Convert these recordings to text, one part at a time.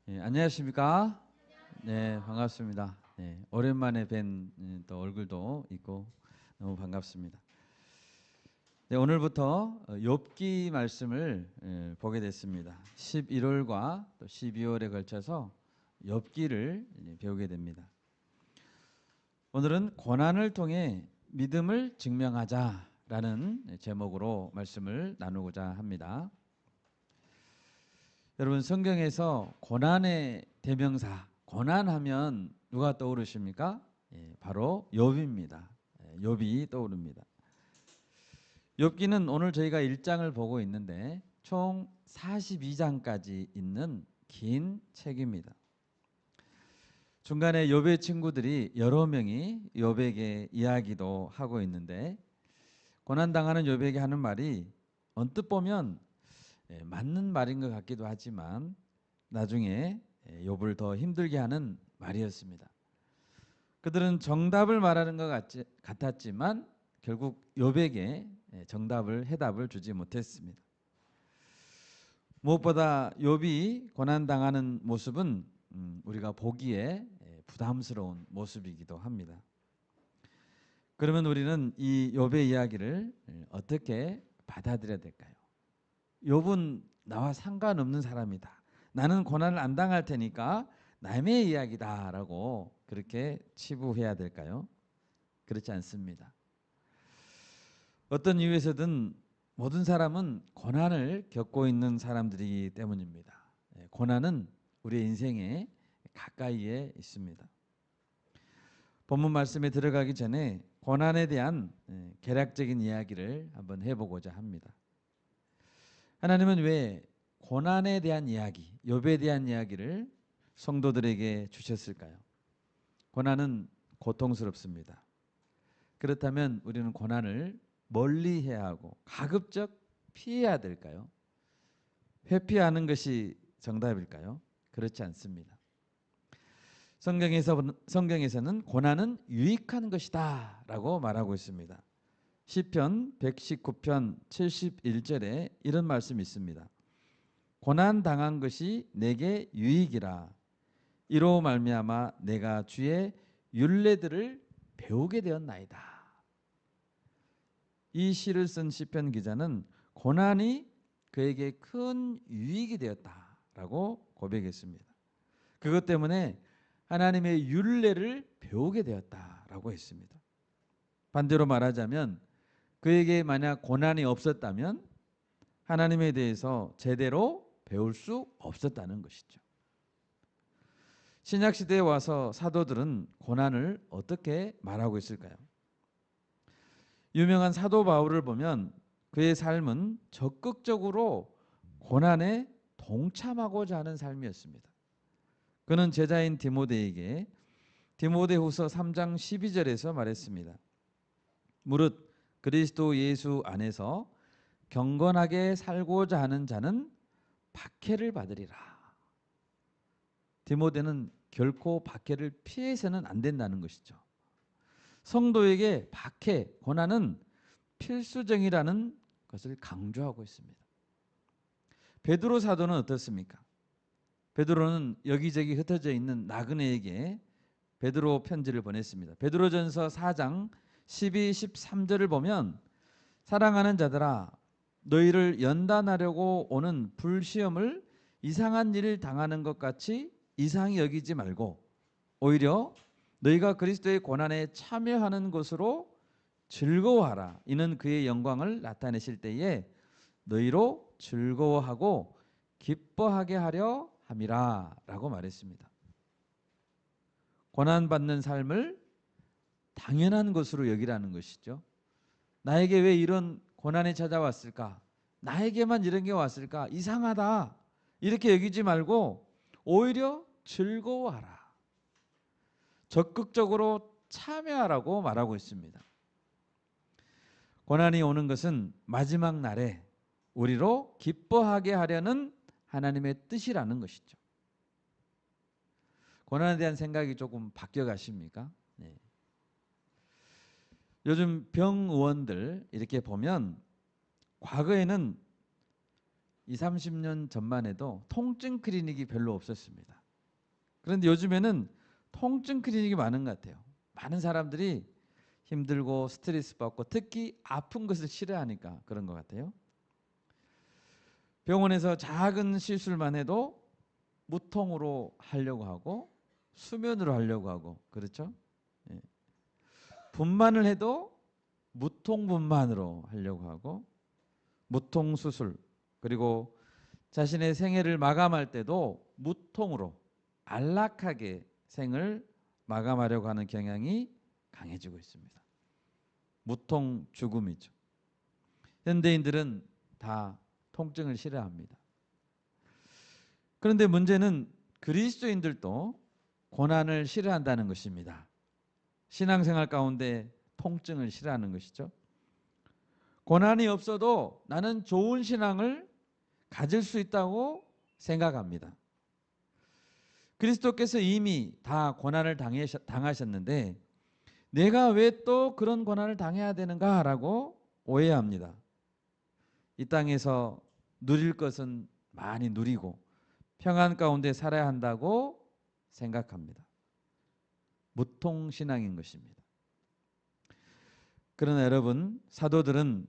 안녕하십니까? 네, 반갑습니다. 네, 오랜만에 뵌 또 얼굴도 있고 너무 반갑습니다. 네, 오늘부터 욥기 말씀을 보게 됐습니다. 11월과 또 12월에 걸쳐서 욥기를 배우게 됩니다. 오늘은 고난을 통해 믿음을 증명하자라는 제목으로 말씀을 나누고자 합니다. 여러분, 성경에서 고난의 대명사, 고난하면 누가 떠오르십니까? 바로 욥입니다. 욥이 떠오릅니다. 욥기는 오늘 저희가 1장을 보고 있는데 총 42장까지 있는 긴 책입니다. 중간에 욥의 친구들이 여러 명이 욥에게 이야기도 하고 있는데, 고난당하는 욥에게 하는 말이 언뜻 보면 맞는 말인 것 같기도 하지만 나중에 욥을 더 힘들게 하는 말이었습니다. 그들은 정답을 말하는 것 같았지만 결국 욥에게 해답을 주지 못했습니다. 무엇보다 욥이 고난당하는 모습은 우리가 보기에 부담스러운 모습이기도 합니다. 그러면 우리는 이 욥의 이야기를 어떻게 받아들여야 될까요? 욥은 나와 상관없는 사람이다. 나는 고난을 안 당할 테니까 남의 이야기다라고 그렇게 치부해야 될까요? 그렇지 않습니다. 어떤 이유에서든 모든 사람은 고난을 겪고 있는 사람들이기 때문입니다. 고난은 우리의 인생에 가까이에 있습니다. 본문 말씀에 들어가기 전에 고난에 대한 개략적인 이야기를 한번 해보고자 합니다. 하나님은 왜 고난에 대한 이야기, 욥에 대한 이야기를 성도들에게 주셨을까요? 고난은 고통스럽습니다. 그렇다면 우리는 고난을 멀리해야 하고 가급적 피해야 될까요? 회피하는 것이 정답일까요? 그렇지 않습니다. 성경에서는 고난은 유익한 것이다 라고 말하고 있습니다. 시편 119편 71절에 이런 말씀이 있습니다. 고난 당한 것이 내게 유익이라. 이로 말미암아 내가 주의 율례들을 배우게 되었나이다. 이 시를 쓴 시편 기자는 고난이 그에게 큰 유익이 되었다라고 고백했습니다. 그것 때문에 하나님의 율례를 배우게 되었다라고 했습니다. 반대로 말하자면 그에게 만약 고난이 없었다면 하나님에 대해서 제대로 배울 수 없었다는 것이죠. 신약시대에 와서 사도들은 고난을 어떻게 말하고 있을까요? 유명한 사도 바울을 보면 그의 삶은 적극적으로 고난에 동참하고자 하는 삶이었습니다. 그는 제자인 디모데에게 디모데후서 3장 12절에서 말했습니다. 무릇 그리스도 예수 안에서 경건하게 살고자 하는 자는 박해를 받으리라. 디모데는 결코 박해를 피해서는 안 된다는 것이죠. 성도에게 박해, 고난은 필수적이라는 것을 강조하고 있습니다. 베드로 사도는 어떻습니까? 베드로는 여기저기 흩어져 있는 나그네에게 베드로 편지를 보냈습니다. 베드로전서 4장 12, 13절을 보면 사랑하는 자들아 너희를 연단하려고 오는 불시험을 이상한 일을 당하는 것 같이 이상히 여기지 말고 오히려 너희가 그리스도의 고난에 참여하는 것으로 즐거워하라. 이는 그의 영광을 나타내실 때에 너희로 즐거워하고 기뻐하게 하려 함이라 라고 말했습니다. 고난받는 삶을 당연한 것으로 여기라는 것이죠. 나에게 왜 이런 고난이 찾아왔을까? 나에게만 이런 게 왔을까? 이상하다. 이렇게 여기지 말고 오히려 즐거워하라. 적극적으로 참여하라고 말하고 있습니다. 고난이 오는 것은 마지막 날에 우리로 기뻐하게 하려는 하나님의 뜻이라는 것이죠. 고난에 대한 생각이 조금 바뀌어 가십니까? 네. 요즘 병의원들 이렇게 보면 과거에는 20, 30년 전만 해도 통증 클리닉이 별로 없었습니다. 그런데 요즘에는 통증 클리닉이 많은 것 같아요. 많은 사람들이 힘들고 스트레스 받고 특히 아픈 것을 싫어하니까 그런 것 같아요. 병원에서 작은 시술만 해도 무통으로 하려고 하고 수면으로 하려고 하고 그렇죠? 예. 분만을 해도 무통 분만으로 하려고 하고 무통 수술 그리고 자신의 생애를 마감할 때도 무통으로 안락하게 생을 마감하려고 하는 경향이 강해지고 있습니다. 무통 죽음이죠. 현대인들은 다 통증을 싫어합니다. 그런데 문제는 그리스도인들도 고난을 싫어한다는 것입니다. 신앙생활 가운데 통증을 싫어하는 것이죠. 고난이 없어도 나는 좋은 신앙을 가질 수 있다고 생각합니다. 그리스도께서 이미 다 고난을 당하셨는데 내가 왜 또 그런 고난을 당해야 되는가라고 오해합니다. 이 땅에서 누릴 것은 많이 누리고 평안 가운데 살아야 한다고 생각합니다. 무통신앙인 것입니다. 그러나 여러분, 사도들은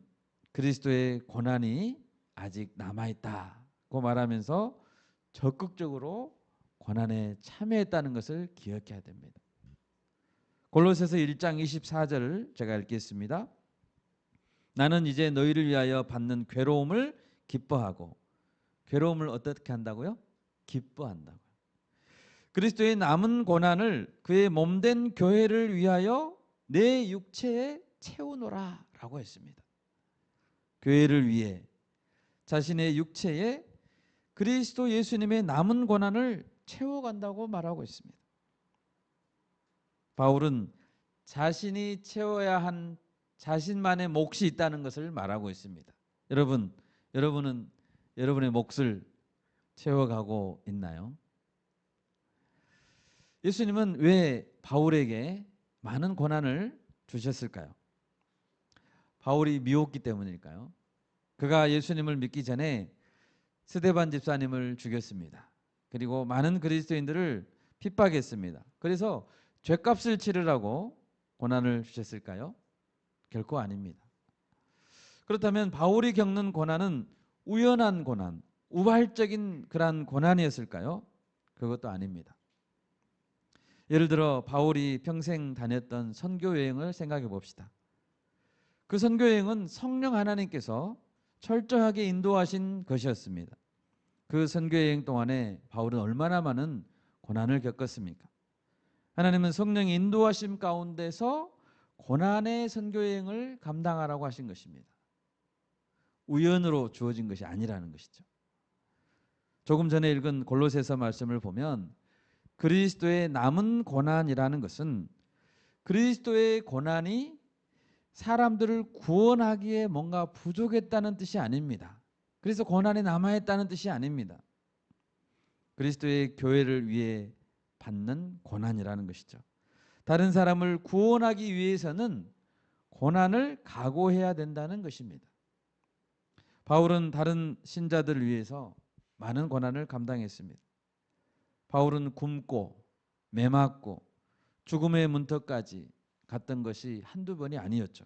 그리스도의 고난이 아직 남아있다고 말하면서 적극적으로 고난에 참여했다는 것을 기억해야 됩니다. 골로새서 1장 24절을 제가 읽겠습니다. 나는 이제 너희를 위하여 받는 괴로움을 기뻐하고 괴로움을 어떻게 한다고요? 기뻐한다고요. 그리스도의 남은 고난을 그의 몸된 교회를 위하여 내 육체에 채우노라 라고 했습니다. 교회를 위해 자신의 육체에 그리스도 예수님의 남은 고난을 채워간다고 말하고 있습니다. 바울은 자신이 채워야 한 자신만의 몫이 있다는 것을 말하고 있습니다. 여러분은 여러분의 몫을 채워가고 있나요? 예수님은 왜 바울에게 많은 고난을 주셨을까요? 바울이 미웠기 때문일까요? 그가 예수님을 믿기 전에 스데반 집사님을 죽였습니다. 그리고 많은 그리스도인들을 핍박했습니다. 그래서 죄값을 치르라고 고난을 주셨을까요? 결코 아닙니다. 그렇다면 바울이 겪는 고난은 우연한 고난, 우발적인 그런 고난이었을까요? 그것도 아닙니다. 예를 들어 바울이 평생 다녔던 선교 여행을 생각해 봅시다. 그 선교 여행은 성령 하나님께서 철저하게 인도하신 것이었습니다. 그 선교 여행 동안에 바울은 얼마나 많은 고난을 겪었습니까? 하나님은 성령의 인도하심 가운데서 고난의 선교 여행을 감당하라고 하신 것입니다. 우연으로 주어진 것이 아니라는 것이죠. 조금 전에 읽은 골로새서 말씀을 보면 그리스도의 남은 고난이라는 것은 그리스도의 고난이 사람들을 구원하기에 뭔가 부족했다는 뜻이 아닙니다. 그래서 고난이 남아있다는 뜻이 아닙니다. 그리스도의 교회를 위해 받는 고난이라는 것이죠. 다른 사람을 구원하기 위해서는 고난을 각오해야 된다는 것입니다. 바울은 다른 신자들을 위해서 많은 고난을 감당했습니다. 바울은 굶고 매맞고 죽음의 문턱까지 갔던 것이 한두 번이 아니었죠.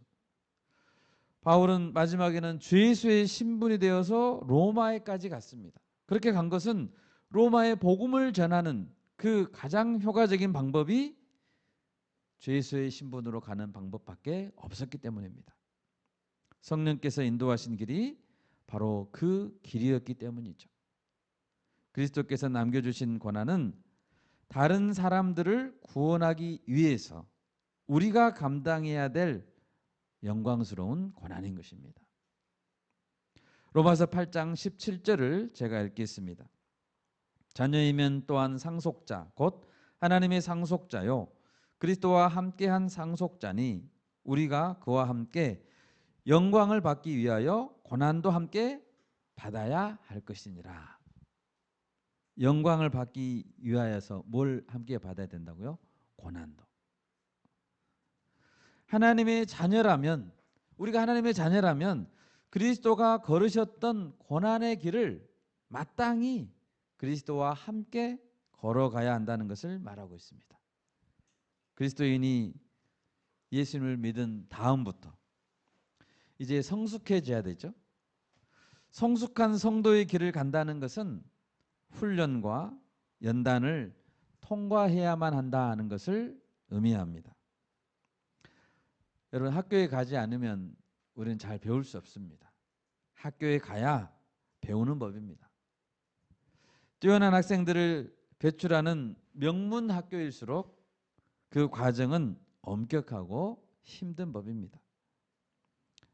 바울은 마지막에는 죄수의 신분이 되어서 로마에까지 갔습니다. 그렇게 간 것은 로마의 복음을 전하는 그 가장 효과적인 방법이 죄수의 신분으로 가는 방법밖에 없었기 때문입니다. 성령께서 인도하신 길이 바로 그 길이었기 때문이죠. 그리스도께서 남겨주신 고난은 다른 사람들을 구원하기 위해서 우리가 감당해야 될 영광스러운 고난인 것입니다. 로마서 8장 17절을 제가 읽겠습니다. 자녀이면 또한 상속자 곧 하나님의 상속자요 그리스도와 함께한 상속자니 우리가 그와 함께 영광을 받기 위하여 고난도 함께 받아야 할 것이니라. 영광을 받기 위하여서 뭘 함께 받아야 된다고요? 고난도. 하나님의 자녀라면 우리가 하나님의 자녀라면 그리스도가 걸으셨던 고난의 길을 마땅히 그리스도와 함께 걸어가야 한다는 것을 말하고 있습니다. 그리스도인이 예수님을 믿은 다음부터 이제 성숙해져야 되죠. 성숙한 성도의 길을 간다는 것은 훈련과 연단을 통과해야만 한다는 것을 의미합니다. 여러분, 학교에 가지 않으면 우리는 잘 배울 수 없습니다. 학교에 가야 배우는 법입니다. 뛰어난 학생들을 배출하는 명문 학교일수록 그 과정은 엄격하고 힘든 법입니다.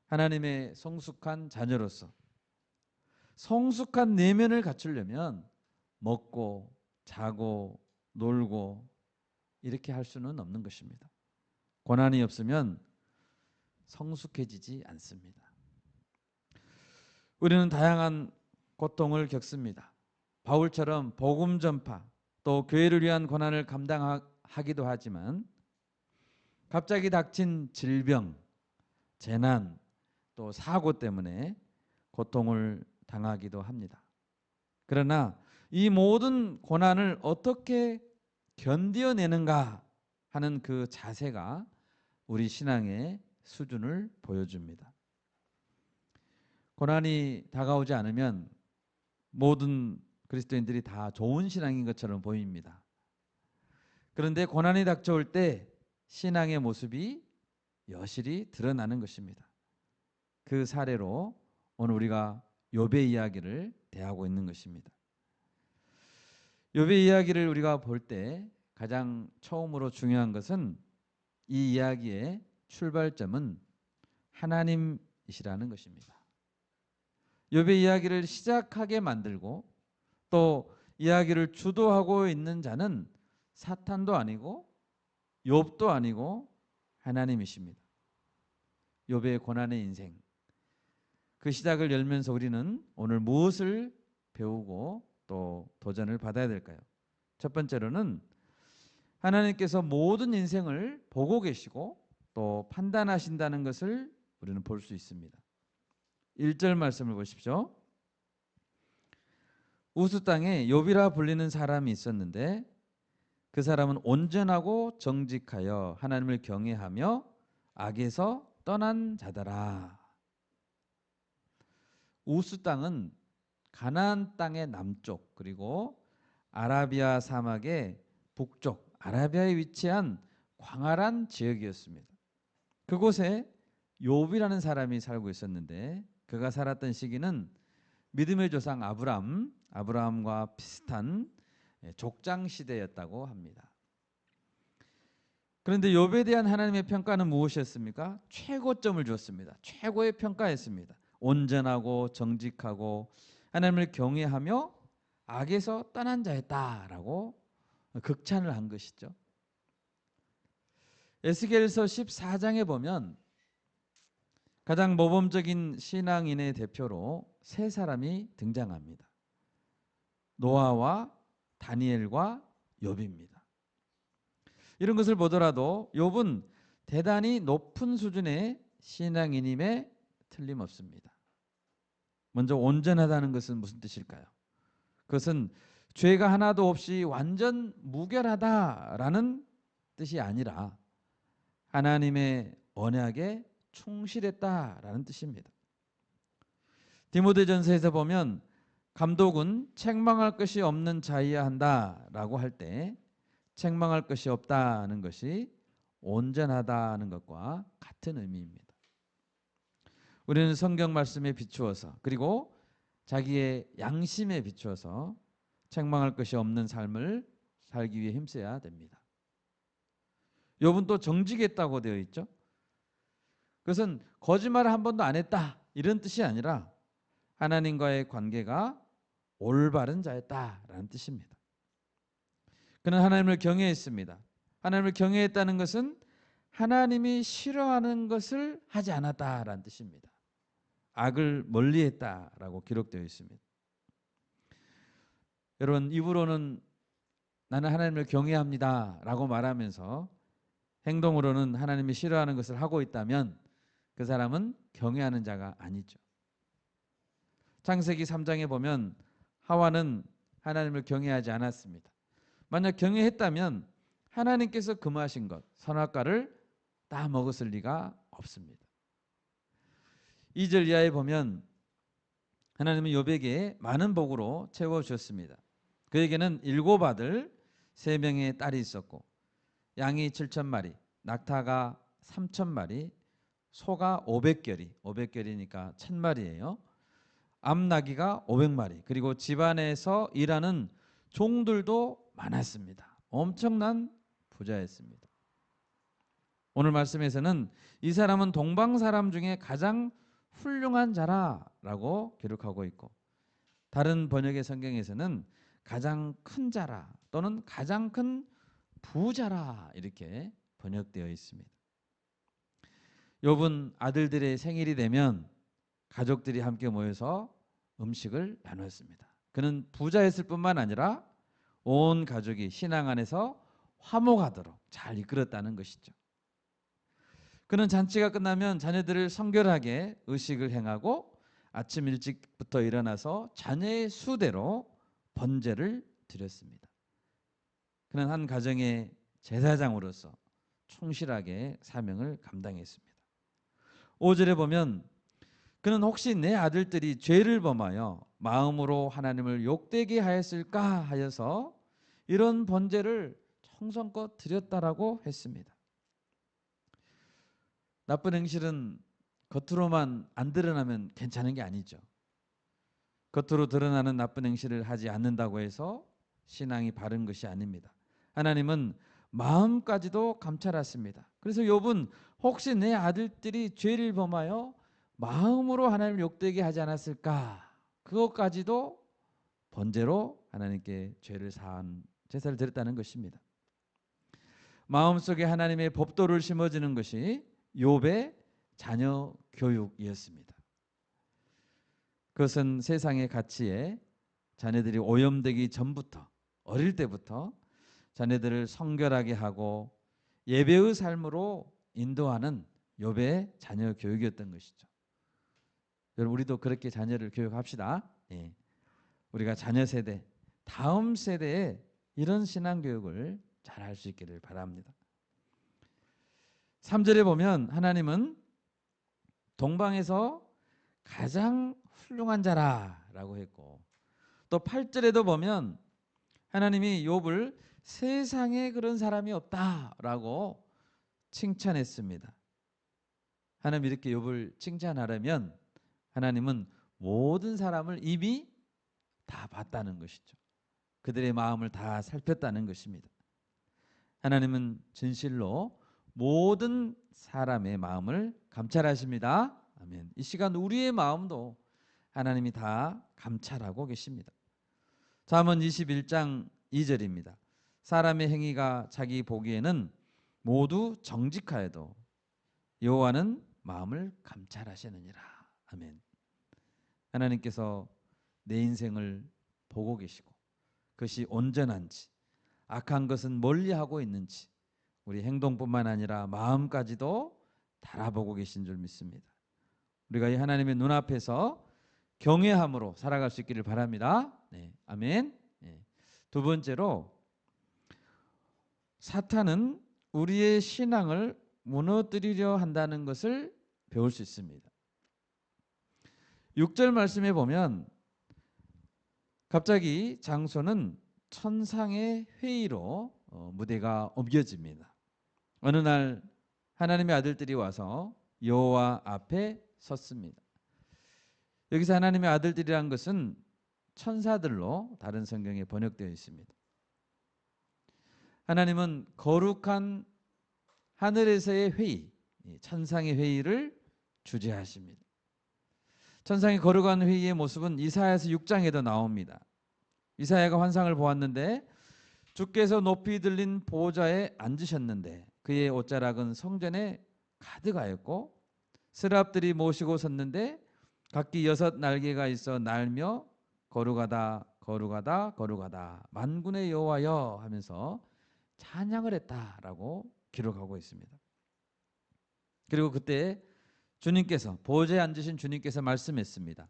하나님의 성숙한 자녀로서 성숙한 내면을 갖추려면 먹고 자고 놀고 이렇게 할 수는 없는 것입니다. 고난이 없으면 성숙해지지 않습니다. 우리는 다양한 고통을 겪습니다. 바울처럼 복음 전파 또 교회를 위한 고난을 감당하기도 하지만 갑자기 닥친 질병, 재난, 또 사고 때문에 고통을 당하기도 합니다. 그러나 이 모든 고난을 어떻게 견뎌내는가 하는 그 자세가 우리 신앙의 수준을 보여줍니다. 고난이 다가오지 않으면 모든 그리스도인들이 다 좋은 신앙인 것처럼 보입니다. 그런데 고난이 닥쳐올 때 신앙의 모습이 여실히 드러나는 것입니다. 그 사례로 오늘 우리가 욥의 이야기를 대하고 있는 것입니다. 욥의 이야기를 우리가 볼 때 가장 처음으로 중요한 것은 이 이야기의 출발점은 하나님이시라는 것입니다. 욥의 이야기를 시작하게 만들고 또 이야기를 주도하고 있는 자는 사탄도 아니고 욥도 아니고 하나님이십니다. 욥의 고난의 인생, 그 시작을 열면서 우리는 오늘 무엇을 배우고 또 도전을 받아야 될까요? 첫 번째로는 하나님께서 모든 인생을 보고 계시고 또 판단하신다는 것을 우리는 볼 수 있습니다. 1절 말씀을 보십시오. 우스 땅에 욥이라 불리는 사람이 있었는데 그 사람은 온전하고 정직하여 하나님을 경외하며 악에서 떠난 자더라. 우스 땅은 가나안 땅의 남쪽 그리고 아라비아 사막의 북쪽, 아라비아에 위치한 광활한 지역이었습니다. 그곳에 욥이라는 사람이 살고 있었는데 그가 살았던 시기는 믿음의 조상 아브라함과 비슷한 족장 시대였다고 합니다. 그런데 욥에 대한 하나님의 평가는 무엇이었습니까? 최고점을 주었습니다. 최고의 평가였습니다. 온전하고 정직하고 하나님을 경외하며 악에서 떠난 자였다라고 극찬을 한 것이죠. 에스겔서 14장에 보면 가장 모범적인 신앙인의 대표로 세 사람이 등장합니다. 노아와 다니엘과 욥입니다. 이런 것을 보더라도 욥은 대단히 높은 수준의 신앙인임에 틀림없습니다. 먼저 온전하다는 것은 무슨 뜻일까요? 그것은 죄가 하나도 없이 완전 무결하다라는 뜻이 아니라 하나님의 언약에 충실했다라는 뜻입니다. 디모데전서에서 보면 감독은 책망할 것이 없는 자여야 한다라고 할 때 책망할 것이 없다는 것이 온전하다는 것과 같은 의미입니다. 우리는 성경 말씀에 비추어서 그리고 자기의 양심에 비추어서 책망할 것이 없는 삶을 살기 위해 힘써야 됩니다. 욥은 또 정직했다고 되어 있죠. 그것은 거짓말을 한 번도 안 했다 이런 뜻이 아니라 하나님과의 관계가 올바른 자였다라는 뜻입니다. 그는 하나님을 경외했습니다. 하나님을 경외했다는 것은 하나님이 싫어하는 것을 하지 않았다라는 뜻입니다. 악을 멀리했다라고 기록되어 있습니다. 여러분, 입으로는 나는 하나님을 경외합니다라고 말하면서 행동으로는 하나님이 싫어하는 것을 하고 있다면 그 사람은 경외하는 자가 아니죠. 창세기 3장에 보면 하와는 하나님을 경외하지 않았습니다. 만약 경외했다면 하나님께서 금하신 것 선악과를 다 먹었을 리가 없습니다. 2절 이하에 보면 하나님은 욥에게 많은 복으로 채워주셨습니다. 그에게는 7 아들 3명의 딸이 있었고 양이 7,000마리, 낙타가 3,000마리, 소가 500결이, 500결이니까 1,000마리예요. 암나귀가 500마리, 그리고 집안에서 일하는 종들도 많았습니다. 엄청난 부자였습니다. 오늘 말씀에서는 이 사람은 동방 사람 중에 가장 훌륭한 자라라고 기록하고 있고, 다른 번역의 성경에서는 가장 큰 자라 또는 가장 큰 부자라 이렇게 번역되어 있습니다. 욥은 아들들의 생일이 되면 가족들이 함께 모여서 음식을 나눴습니다. 그는 부자였을 뿐만 아니라 온 가족이 신앙 안에서 화목하도록 잘 이끌었다는 것이죠. 그는 잔치가 끝나면 자녀들을 성결하게 의식을 행하고 아침 일찍부터 일어나서 자녀의 수대로 번제를 드렸습니다. 그는 한 가정의 제사장으로서 충실하게 사명을 감당했습니다. 5절에 보면 그는 혹시 내 아들들이 죄를 범하여 마음으로 하나님을 욕되게 하였을까 하여서 이런 번제를 정성껏 드렸다라고 했습니다. 나쁜 행실은 겉으로만 안 드러나면 괜찮은 게 아니죠. 겉으로 드러나는 나쁜 행실을 하지 않는다고 해서 신앙이 바른 것이 아닙니다. 하나님은 마음까지도 감찰하십니다. 그래서 욥은 혹시 내 아들들이 죄를 범하여 마음으로 하나님을 욕되게 하지 않았을까, 그것까지도 번제로 하나님께 죄를 사한 제사를 드렸다는 것입니다. 마음속에 하나님의 법도를 심어주는 것이 욥의 자녀 교육이었습니다. 그것은 세상의 가치에 자녀들이 오염되기 전부터, 어릴 때부터 자녀들을 성결하게 하고 예배의 삶으로 인도하는 욥의 자녀 교육이었던 것이죠. 여러분, 우리도 그렇게 자녀를 교육합시다. 예. 우리가 자녀 세대, 다음 세대에 이런 신앙 교육을 잘 할 수 있기를 바랍니다. 3절에 보면 하나님은 동방에서 가장 훌륭한 자라라고 했고, 또 8절에도 보면 하나님이 욥을 세상에 그런 사람이 없다라고 칭찬했습니다. 하나님 이렇게 욥을 칭찬하려면 하나님은 모든 사람을 이미 다 봤다는 것이죠. 그들의 마음을 다 살폈다는 것입니다. 하나님은 진실로 모든 사람의 마음을 감찰하십니다. 아멘. 이 시간 우리의 마음도 하나님이 다 감찰하고 계십니다. 잠언 21장 2절입니다. 사람의 행위가 자기 보기에는 모두 정직하여도 여호와는 마음을 감찰하시느니라. 아멘. 하나님께서 내 인생을 보고 계시고 그것이 온전한지, 악한 것은 멀리하고 있는지, 우리 행동뿐만 아니라 마음까지도 달아보고 계신 줄 믿습니다. 우리가 이 하나님의 눈앞에서 경외함으로 살아갈 수 있기를 바랍니다. 네, 아멘. 네. 두 번째로, 사탄은 우리의 신앙을 무너뜨리려 한다는 것을 배울 수 있습니다. 6절 말씀에 보면 갑자기 장소는 천상의 회의로 무대가 옮겨집니다. 어느 날 하나님의 아들들이 와서 여호와 앞에 섰습니다. 여기서 하나님의 아들들이란 것은 천사들로 다른 성경에 번역되어 있습니다. 하나님은 거룩한 하늘에서의 회의, 천상의 회의를 주재하십니다. 천상의 거룩한 회의의 모습은 이사야서 6장에도 나옵니다. 이사야가 환상을 보았는데 주께서 높이 들린 보좌에 앉으셨는데 그의 옷자락은 성전에 가득하였고 스랍들이 모시고 섰는데 각기 6 날개가 있어 날며 거룩하다 거룩하다 거룩하다 만군의 여호와여 하면서 찬양을 했다라고 기록하고 있습니다. 그리고 그때 주님께서, 보좌에 앉으신 주님께서 말씀했습니다.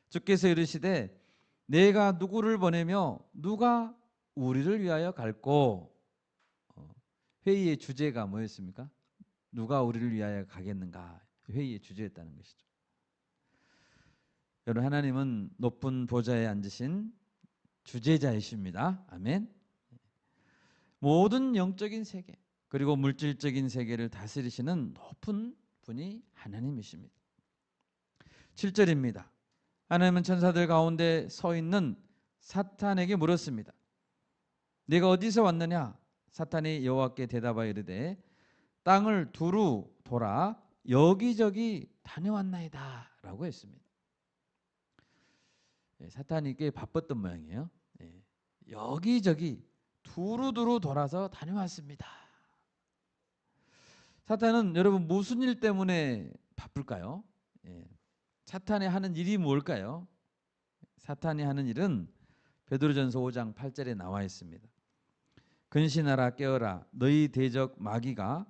주께서 이르시되 내가 누구를 보내며 누가 우리를 위하여 갈고, 회의의 주제가 뭐였습니까? 누가 우리를 위하여 가겠는가? 회의의 주제였다는 것이죠. 여러분, 하나님은 높은 보좌에 앉으신 주재자이십니다. 아멘. 모든 영적인 세계 그리고 물질적인 세계를 다스리시는 높은 분이 하나님이십니다. 7절입니다. 하나님은 천사들 가운데 서 있는 사탄에게 물었습니다. 네가 어디서 왔느냐? 사탄이 여호와께 대답하여 이르되 땅을 두루 돌아 여기저기 다녀왔나이다 라고 했습니다. 사탄이 꽤 바빴던 모양이에요. 여기저기 두루두루 돌아서 다녀왔습니다. 사탄은 여러분 무슨 일 때문에 바쁠까요? 사탄이 하는 일이 뭘까요? 사탄이 하는 일은 베드로전서 5장 8절에 나와 있습니다. 근신하라 깨어라 너희 대적 마귀가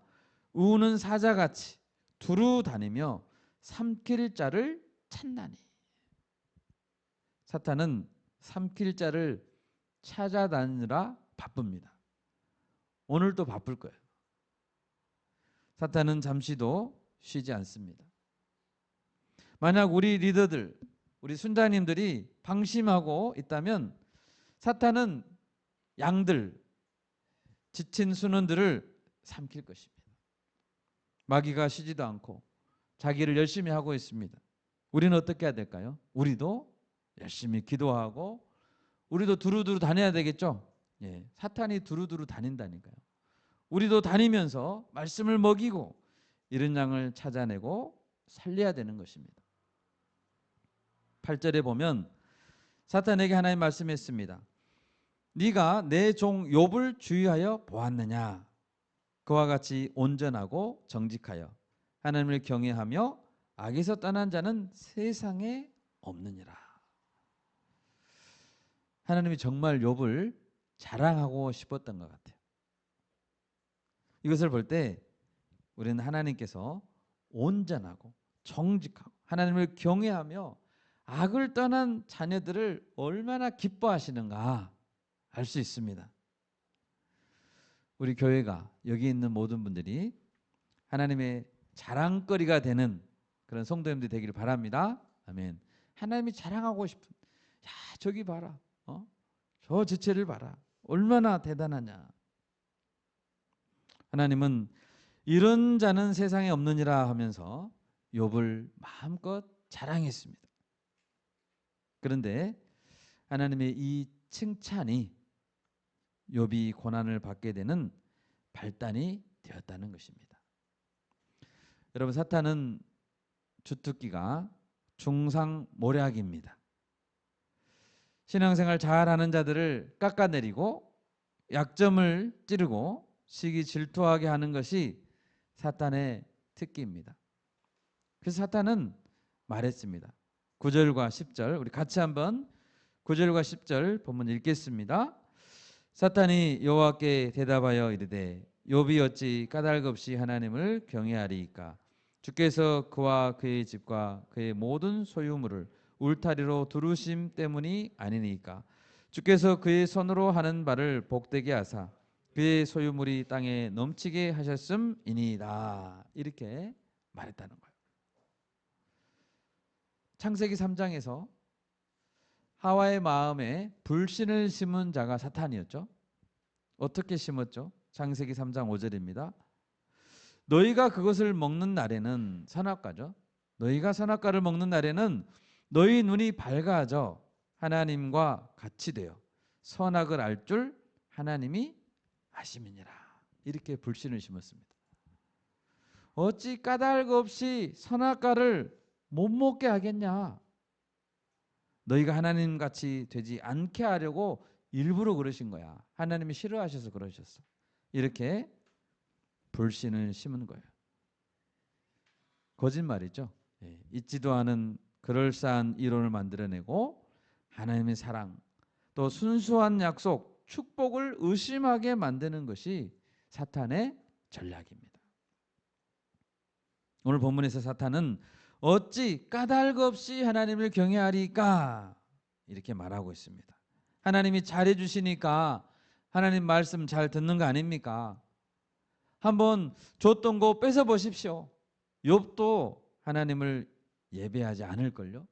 우는 사자같이 두루 다니며 삼킬 자를 찾나니. 사탄은 삼킬 자를 찾아다니느라 바쁩니다. 오늘도 바쁠 거예요. 사탄은 잠시도 쉬지 않습니다. 만약 우리 리더들, 우리 순자님들이 방심하고 있다면 사탄은 양들, 지친 순원들을 삼킬 것입니다. 마귀가 쉬지도 않고 자기를 열심히 하고 있습니다. 우리는 어떻게 해야 될까요? 우리도 열심히 기도하고 우리도 두루두루 다녀야 되겠죠? 사탄이 두루두루 다닌다니까요. 우리도 다니면서 말씀을 먹이고 잃은 양을 찾아내고 살려야 되는 것입니다. 8절에 보면 사탄에게 하나님 말씀했습니다. 네가 내 종 욥을 주의하여 보았느냐? 그와 같이 온전하고 정직하여 하나님을 경외하며 악에서 떠난 자는 세상에 없느니라. 하나님이 정말 욥을 자랑하고 싶었던 것 같아요. 이것을 볼 때 우리는 하나님께서 온전하고 정직하고 하나님을 경외하며 악을 떠난 자녀들을 얼마나 기뻐하시는가 알 수 있습니다. 우리 교회가 여기 있는 모든 분들이 하나님의 자랑거리가 되는 그런 성도님들이 되기를 바랍니다. 아멘. 하나님이 자랑하고 싶은, 야 저기 봐라, 저 지체를 봐라, 얼마나 대단하냐. 하나님은 이런 자는 세상에 없느니라 하면서 욥을 마음껏 자랑했습니다. 그런데 하나님의 이 칭찬이 욥이 고난을 받게 되는 발단이 되었다는 것입니다. 여러분, 사탄은 주특기가 중상모략입니다. 신앙생활 잘하는 자들을 깎아내리고 약점을 찌르고 시기 질투하게 하는 것이 사탄의 특기입니다. 그래서 사탄은 말했습니다. 9절과 10절 우리 같이 한번 9절과 10절 본문 읽겠습니다. 사탄이 여호와께 대답하여 이르되 욥이 어찌 까닭없이 하나님을 경외하리이까? 주께서 그와 그의 집과 그의 모든 소유물을 울타리로 두르심 때문이 아니니까? 주께서 그의 손으로 하는 바를 복되게 하사 그의 소유물이 땅에 넘치게 하셨음이니이다. 이렇게 말했다는 거예요. 창세기 3장에서 하와의 마음에 불신을 심은 자가 사탄이었죠. 어떻게 심었죠? 창세기 3장 5절입니다. 너희가 그것을 먹는 날에는 선악과죠. 너희가 선악과를 먹는 날에는 너희 눈이 밝아져 하나님과 같이 되어 선악을 알 줄 하나님이 아심이니라. 이렇게 불신을 심었습니다. 어찌 까닭 없이 선악과를 못 먹게 하겠냐? 너희가 하나님같이 되지 않게 하려고 일부러 그러신 거야. 하나님이 싫어하셔서 그러셨어. 이렇게 불신을 심은 거예요. 거짓말이죠. 있지도 않은 그럴싸한 이론을 만들어내고 하나님의 사랑, 또 순수한 약속, 축복을 의심하게 만드는 것이 사탄의 전략입니다. 오늘 본문에서 사탄은 어찌 까닭 없이 하나님을 경외하리까? 이렇게 말하고 있습니다. 하나님이 잘해 주시니까 하나님 말씀 잘 듣는 거 아닙니까? 한번 줬던 거 뺏어 보십시오. 욥도 하나님을 예배하지 않을걸요.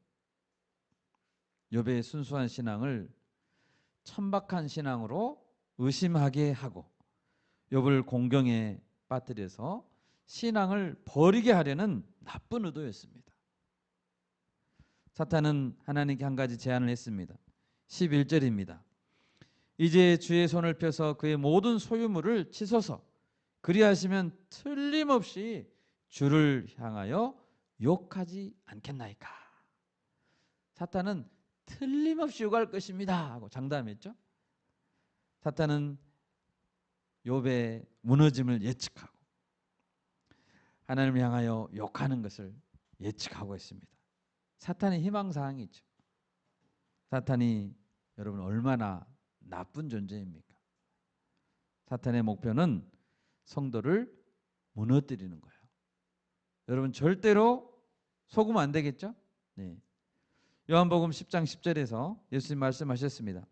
욥의 순수한 신앙을 천박한 신앙으로 의심하게 하고 욥을 공경에 빠뜨려서 신앙을 버리게 하려는 나쁜 의도였습니다. 사탄은 하나님께 한 가지 제안을 했습니다. 11절입니다. 이제 주의 손을 펴서 그의 모든 소유물을 치소서. 그리하시면 틀림없이 주를 향하여 욕하지 않겠나이까. 사탄은 틀림없이 욕할 것입니다 하고 장담했죠. 사탄은 욥의 무너짐을 예측하고 하나님을 향하여 욕하는 것을 예측하고 있습니다. 사탄의 희망사항이죠. 사탄이 여러분 얼마나 나쁜 존재입니까? 사탄의 목표는 성도를 무너뜨리는 거예요. 여러분 절대로 속으면 안 되겠죠? 네. 요한복음 10장 10절에서 예수님 말씀하셨습니다.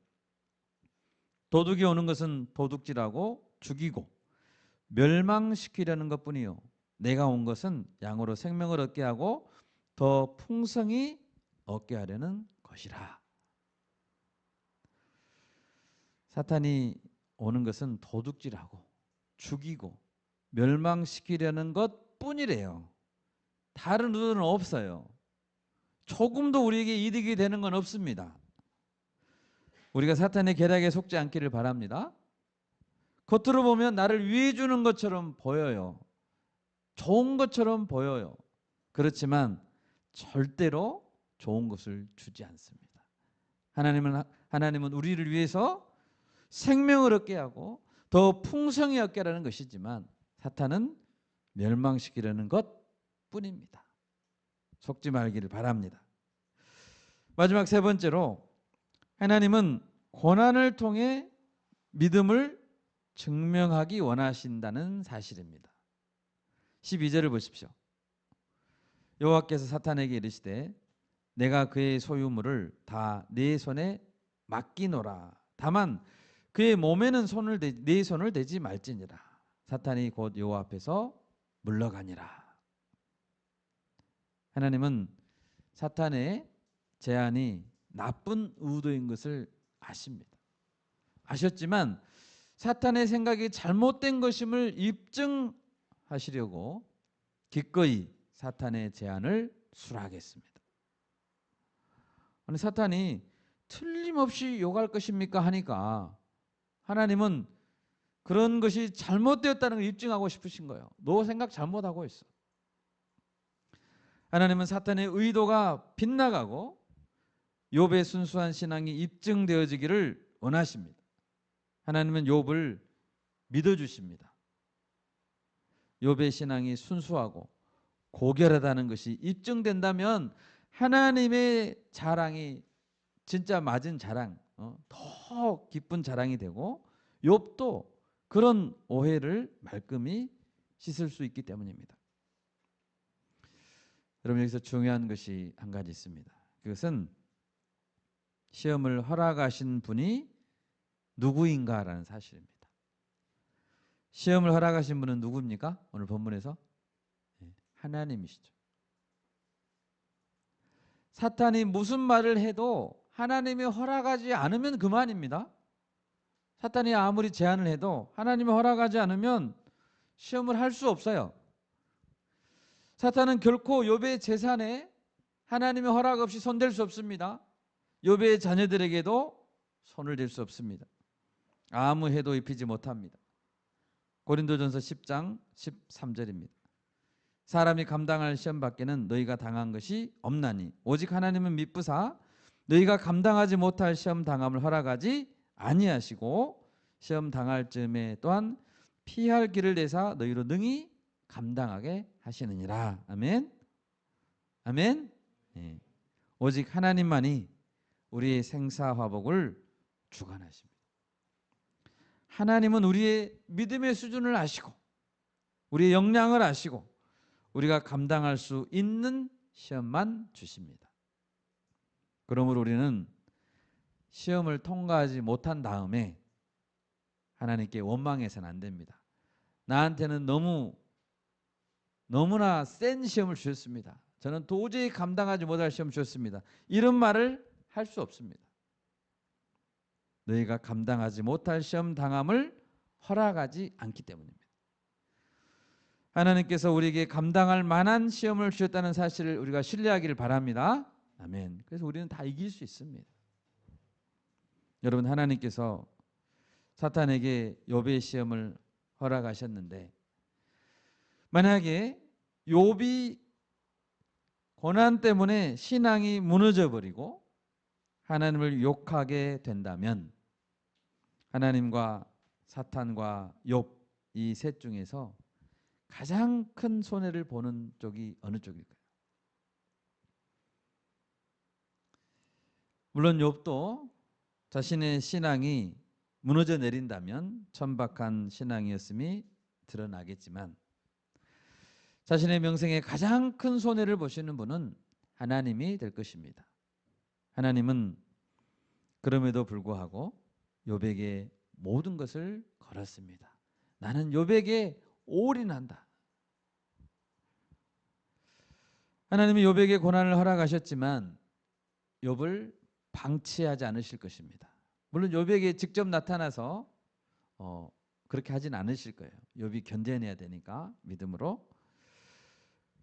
도둑이 오는 것은 도둑질하고 죽이고 멸망시키려는 것뿐이요 내가 온 것은 양으로 생명을 얻게 하고 더 풍성히 얻게 하려는 것이라. 사탄이 오는 것은 도둑질하고 죽이고 멸망시키려는 것뿐이래요. 다른 의도는 없어요. 조금도 우리에게 이득이 되는 건 없습니다. 우리가 사탄의 계략에 속지 않기를 바랍니다. 겉으로 보면 나를 위해 주는 것처럼 보여요. 좋은 것처럼 보여요. 그렇지만 절대로 좋은 것을 주지 않습니다. 하나님은 우리를 위해서 생명을 얻게 하고 더 풍성히 얻게 하라는 것이지만 사탄은 멸망시키려는 것뿐입니다. 속지 말기를 바랍니다. 마지막 세 번째로 하나님은 고난을 통해 믿음을 증명하기 원하신다는 사실입니다. 12절을 보십시오. 여호와께서 사탄에게 이르시되 내가 그의 소유물을 다 네 손에 맡기노라. 다만 그의 몸에는 네 손을 대지 말지니라. 사탄이 곧 여호와 앞에서 물러가니라. 하나님은 사탄의 제안이 나쁜 의도인 것을 아십니다. 아셨지만 사탄의 생각이 잘못된 것임을 입증하시려고 기꺼이 사탄의 제안을 수락했습니다. 아니 사탄이 틀림없이 욕할 것입니까 하니까 하나님은 그런 것이 잘못되었다는 걸 입증하고 싶으신 거예요. 너 생각 잘못하고 있어. 하나님은 사탄의 의도가 빗나가고 욥의 순수한 신앙이 입증되어지기를 원하십니다. 하나님은 욥을 믿어주십니다. 욥의 신앙이 순수하고 고결하다는 것이 입증된다면 하나님의 자랑이 진짜 맞은 자랑, 더 기쁜 자랑이 되고 욥도 그런 오해를 말끔히 씻을 수 있기 때문입니다. 여러분 여기서 중요한 것이 한 가지 있습니다. 그것은 시험을 허락하신 분이 누구인가라는 사실입니다. 시험을 허락하신 분은 누구입니까? 오늘 본문에서 하나님이시죠. 사탄이 무슨 말을 해도 하나님이 허락하지 않으면 그만입니다. 사탄이 아무리 제안을 해도 하나님이 허락하지 않으면 시험을 할 수 없어요. 사탄은 결코 욥의 재산에 하나님의 허락 없이 손댈 수 없습니다. 욥의 자녀들에게도 손을 댈 수 없습니다. 아무 해도 입히지 못합니다. 고린도전서 10장 13절입니다. 사람이 감당할 시험 밖에는 너희가 당한 것이 없나니 오직 하나님은 미쁘사 너희가 감당하지 못할 시험 당함을 허락하지 아니하시고 시험 당할 즈음에 또한 피할 길을 내사 너희로 능히 감당하게 하시느니라. 아멘. 아멘. 네. 오직 하나님만이 우리의 생사화복을 주관하십니다. 하나님은 우리의 믿음의 수준을 아시고 우리의 역량을 아시고 우리가 감당할 수 있는 시험만 주십니다. 그러므로 우리는 시험을 통과하지 못한 다음에 하나님께 원망해서는 안 됩니다. 나한테는 너무나 센 시험을 주셨습니다. 저는 도저히 감당하지 못할 시험을 주셨습니다. 이런 말을 할 수 없습니다. 너희가 감당하지 못할 시험 당함을 허락하지 않기 때문입니다. 하나님께서 우리에게 감당할 만한 시험을 주셨다는 사실을 우리가 신뢰하기를 바랍니다. 아멘. 그래서 우리는 다 이길 수 있습니다. 여러분, 하나님께서 사탄에게 욥의 시험을 허락하셨는데 만약에 욥이 고난 때문에 신앙이 무너져 버리고 하나님을 욕하게 된다면 하나님과 사탄과 욥 이 셋 중에서 가장 큰 손해를 보는 쪽이 어느 쪽일까요? 물론 욥도 자신의 신앙이 무너져 내린다면 천박한 신앙이었음이 드러나겠지만 자신의 명생에 가장 큰 손해를 보시는 분은 하나님이 될 것입니다. 하나님은 그럼에도 불구하고 욥에게 모든 것을 걸었습니다. 나는 욥에게 올인한다. 하나님이 욥에게 고난을 허락하셨지만 욥을 방치하지 않으실 것입니다. 물론 욥에게 직접 나타나서 그렇게 하진 않으실 거예요. 욥이 견뎌내야 되니까 믿음으로.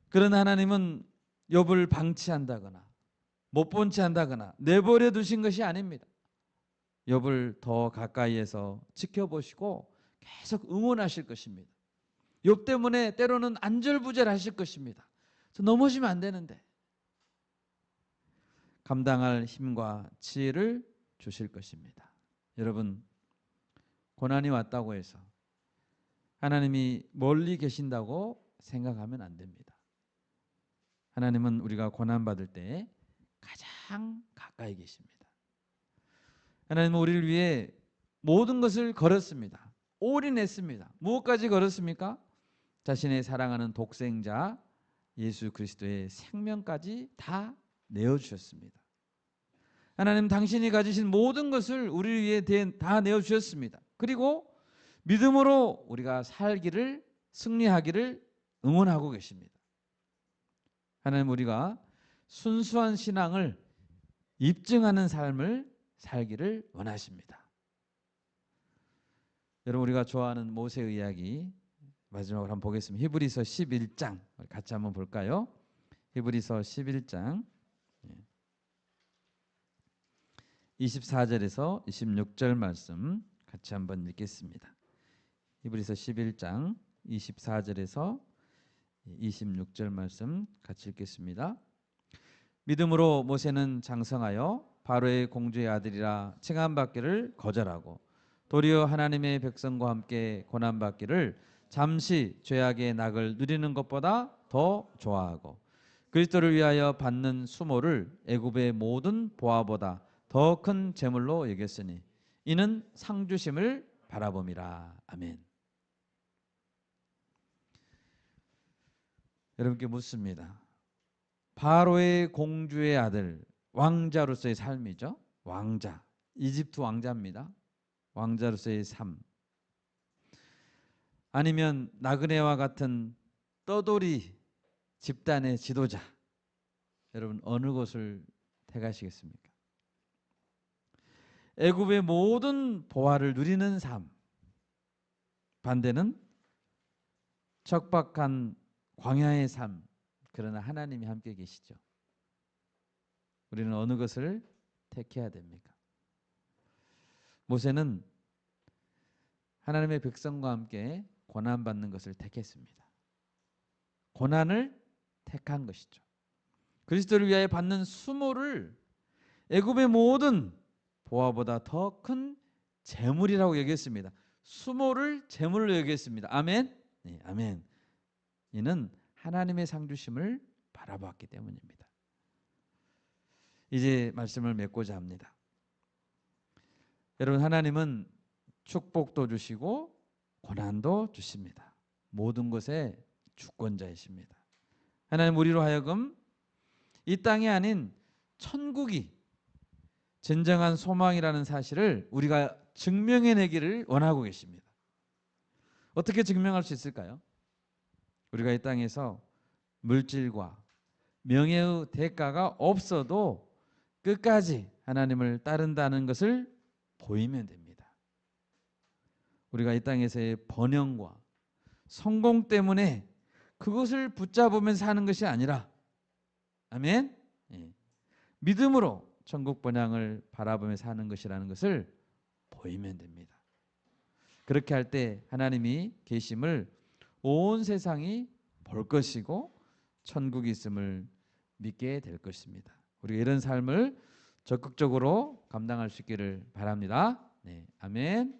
그러나 하나님은 욥을 방치한다거나 못 본 채 한다거나 내버려 두신 것이 아닙니다. 욥을 더 가까이에서 지켜보시고 계속 응원하실 것입니다. 욥 때문에 때로는 안절부절하실 것입니다. 저 넘어지면 안 되는데 감당할 힘과 지혜를 주실 것입니다. 여러분, 고난이 왔다고 해서 하나님이 멀리 계신다고 생각하면 안 됩니다. 하나님은 우리가 고난받을 때 가장 가까이 계십니다. 하나님은 우리를 위해 모든 것을 걸었습니다. 올인했습니다. 무엇까지 걸었습니까? 자신의 사랑하는 독생자 예수 그리스도의 생명까지 다 내어주셨습니다. 하나님 당신이 가지신 모든 것을 우리를 위해 다 내어주셨습니다. 그리고 믿음으로 우리가 살기를 승리하기를 응원하고 계십니다. 하나님 우리가 순수한 신앙을 입증하는 삶을 살기를 원하십니다. 여러분 우리가 좋아하는 모세의 이야기 마지막으로 한번 보겠습니다. 히브리서 11장 같이 한번 볼까요? 히브리서 11장 24절에서 26절 말씀 같이 한번 읽겠습니다. 히브리서 11장 24절에서 26절 말씀 같이 읽겠습니다. 믿음으로 모세는 장성하여 바로의 공주의 아들이라 칭함받기를 거절하고 도리어 하나님의 백성과 함께 고난받기를 잠시 죄악의 낙을 누리는 것보다 더 좋아하고 그리스도를 위하여 받는 수모를 애굽의 모든 보화보다 더 큰 재물로 여겼으니 이는 상주심을 바라봄이라. 아멘. 여러분께 묻습니다. 바로의 공주의 아들, 왕자로서의 삶이죠. 왕자, 이집트 왕자입니다. 왕자로서의 삶. 아니면 나그네와 같은 떠돌이 집단의 지도자. 여러분 어느 것을 택하시겠습니까? 애굽의 모든 보화를 누리는 삶. 반대는 척박한 광야의 삶. 그러나 하나님이 함께 계시죠. 우리는 어느 것을 택해야 됩니까? 모세는 하나님의 백성과 함께 고난받는 것을 택했습니다. 고난을 택한 것이죠. 그리스도를 위하여 받는 수모를 애굽의 모든 보화보다 더 큰 재물이라고 여겼습니다. 수모를 재물로 여겼습니다. 아멘? 네, 아멘. 이는 하나님의 상주심을 바라보았기 때문입니다. 이제 말씀을 맺고자 합니다. 여러분 하나님은 축복도 주시고 고난도 주십니다. 모든 것의 주권자이십니다. 하나님 우리로 하여금 이 땅이 아닌 천국이 진정한 소망이라는 사실을 우리가 증명해내기를 원하고 계십니다. 어떻게 증명할 수 있을까요? 우리가 이 땅에서 물질과 명예의 대가가 없어도 끝까지 하나님을 따른다는 것을 보이면 됩니다. 우리가 이 땅에서의 번영과 성공 때문에 그것을 붙잡으면 사는 것이 아니라, 아멘? 예. 믿음으로 천국 번영을 바라보며 사는 것이라는 것을 보이면 됩니다. 그렇게 할 때 하나님이 계심을 온 세상이 볼 것이고 천국이 있음을 믿게 될 것입니다. 우리가 이런 삶을 적극적으로 감당할 수 있기를 바랍니다. 네, 아멘.